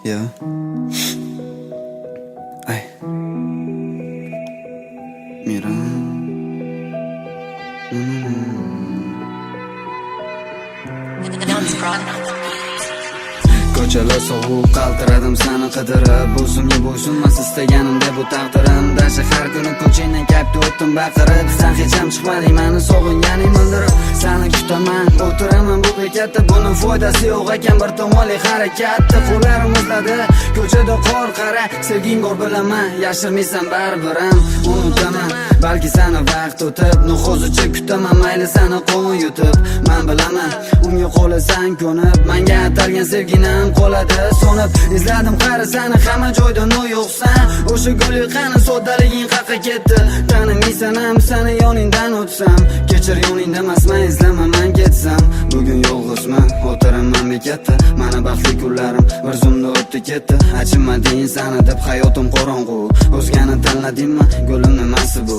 Yeah. Ay. Mira. Ko'chalar sovuq qaltiradim seni qidirib, o'zimga bo'ysunmas istaganimda bu taqdirim. Dasha har kuni ko'changdan kapta o'tdim baqirib, sen hech ham chiqmading meni sog'inganing bildirib. Seni kutaman, o'tiraman bu bekatda, buning foydasi yo'q ekan bir tomonli harakatda. Qo'llarim muzladi, ko'chada qor qara, sevging bor bilaman, yashirmaysan baribir ham unutaman. Balki seni vaqt o'tib, hozircha kutaman, mayli seni qo'ng yutib. Men bilaman, unga qo'lasan ko'nib, menga atalgan sevginim qoladi so'nib. Izladim qari seni hamma joyda no yo'qsan, o'sha guli qani soddaliging qayerga ketdi? Tanimaysan ham seni yoningdan o'tsam, kechir yoningda emasman, izlama men ketsam. Bugun yolg'izman, o'tiraman bekatda, mana baxtli kunlarim bir zumda o'tdi ketdi. Achinmading seni deb hayotim qorong'u, o'zgani tanladingmi gulim nimasi bu?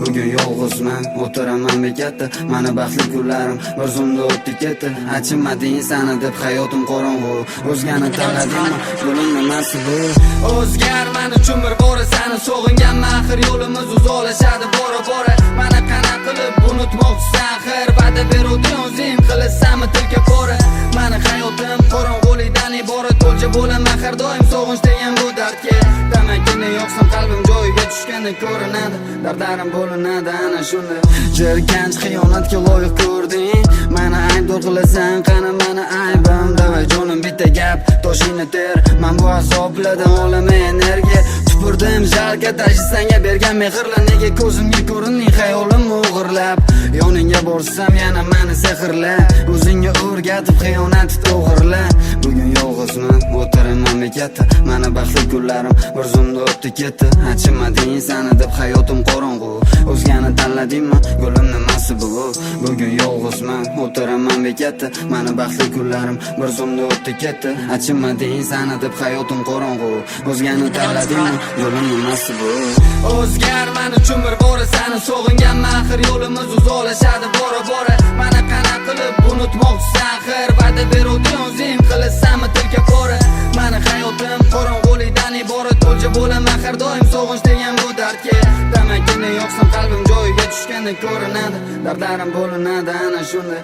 Bugun yolg'izman, o'tiraman bekatda, mana baxtli kunlarim bir zumda o'tdi ketdi. Achinmading seni deb hayotim qorong'u, o'zgani tanladingmi gulim nimasi bu? O'zgarman uchun bir bora seni sog'ingan mahir yo'limiz uzoqlashadi bora bora. Mana qanaqa qilib unutmoqchisan axir, va'da beruvding o'zing qilasanmi tilka pora. Mani hayotim qorong'ulikdan iborat, o'lja bo'laman har doim sog'inch degan bu dardga. Damakini yoqsam qalbim joyiga tushganda ko'rinadi, dardlarim bo'linadi ana shunda. Jirkanch xiyonatga loyiq ko'rding, mani aybdor qilasan, qani mani aybim? Davay jonim bitta gap, toshingni ter, men bu azoblardan olaman energiya. Tupurdim jalga tashsanga bergan mehrlar, nega ko'zimga ko'rinding xayolim o'g'irlab? Yoningga borsam yana meni sehrla, o'zingga o'rgatib xiyonat to'g'irla. Bugun yolg'izman, o'tiraman bekatda, mana baxtli kunlarim bir zumda o'tdi ketdi. Achinmading seni deb hayotim qorong'u, o'zgani tanladingmi gulim nimasi bu? Bugun yolg'izman, o'tiraman bekatda, mana baxtli kunlarim bir zumda o'tdi ketdi. Achinmading seni deb hayotim qorong'u, o'zgani tanladingmi gulim nimasi bu? O'zgarman uchun bir bora seni sog'ingan mahir yo'limiz uzoqlashadi bora bora. Mana qanaqa qilib unutmoqchisan axir, va'da beruvding o'zing qilasanmi tilka pora. Mani hayotim qorong'ulikdan iborat, o'lja bo'laman har doim sog'inch degan bu dardga. Damakini yoqsam qalbim joyiga tushganda ko'rinadi, dardlarim bo'linadi ana shunda.